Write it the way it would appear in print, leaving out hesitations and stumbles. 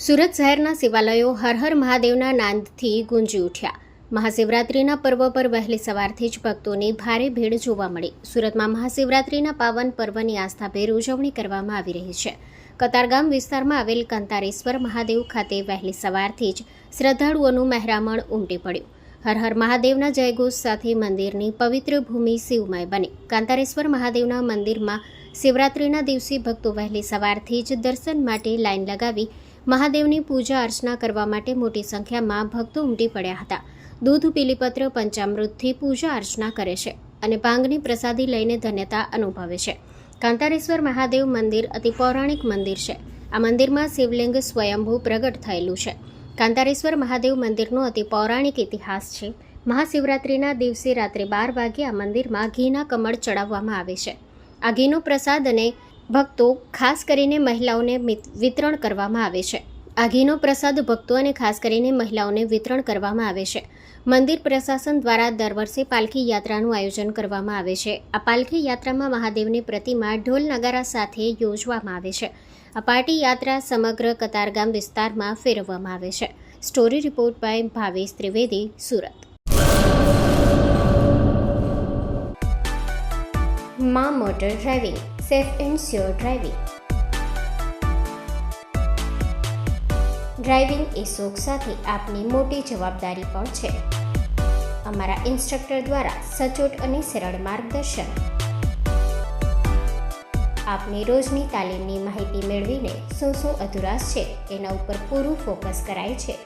સુરત શહેરના શિવાલયો હર હર મહાદેવના નાદથી ગુંજી ઉઠ્યા। મહાશિવરાત્રિના પર્વ પર વહેલી સવારથી જ ભક્તોની ભારે ભીડ જોવા મળી। સુરતમાં મહાશિવરાત્રિના પાવન પર્વની આસ્થાભેર ઉજવણી કરવામાં આવી રહી છે। કતારગામ વિસ્તારમાં આવેલ કાંતારેશ્વર મહાદેવ ખાતે વહેલી સવારથી જ શ્રદ્ધાળુઓનું મહેરામણ ઉમટી પડ્યું। હર હર મહાદેવના જયઘોષ સાથે મંદિરની પવિત્ર ભૂમિ શિવમય બની। કાંતારેશ્વર મહાદેવના મંદિરમાં શિવરાત્રિના દિવસે ભક્તો વહેલી સવારથી જ દર્શન માટે લાઈન લગાવી મહાદેવની પૂજા અર્ચના કરવા માટે મોટી સંખ્યામાં ભક્તો ઉમટી પડ્યા હતા। દૂધ, બીલીપત્ર, પંચામૃતથી પૂજા અર્ચના કરે છે અને ભાંગની પ્રસાદી લઈને ધન્યતા અનુભવે છે। કાંતારેશ્વર મહાદેવ મંદિર અતિ પૌરાણિક મંદિર છે। આ મંદિરમાં શિવલિંગ સ્વયંભૂ પ્રગટ થયેલું છે। કાંતારેશ્વર મહાદેવ મંદિરનો અતિ પૌરાણિક ઇતિહાસ છે। મહાશિવરાત્રિના દિવસે રાત્રે 12 વાગ્યે આ મંદિરમાં ઘીના કમળ ચડાવવામાં આવે છે। આ ઘીનો પ્રસાદ અને ભક્તો ખાસ કરીને મહિલાઓને વિતરણ કરવામાં આવે છે। આ ઘીનો પ્રસાદ ભક્તો અને ખાસ કરીને મહિલાઓને વિતરણ કરવામાં આવે છે। મંદિર પ્રશાસન દ્વારા દર વર્ષે પાલખી યાત્રાનું આયોજન કરવામાં આવે છે। આ પાલખી યાત્રામાં મહાદેવની પ્રતિમા ઢોલ નગારા સાથે યોજવામાં આવે છે। આ પાર્ટી યાત્રા સમગ્ર કતારગામ વિસ્તારમાં ફેરવવામાં આવે છે। Story report by Bhavesh Trivedi, Surat. માં motor driving, safe and sure driving. Driving એ શોખ સાથે આપની મોટી જવાબદારી પણ છે। અમારા ઇન્સ્ટ્રક્ટર દ્વારા સચોટ અને સરળ માર્ગદર્શન। આપની રોજની તાલીમની માહિતી મેળવીને શું અધુરાશ છે એના ઉપર પૂરું ફોકસ કરાય છે।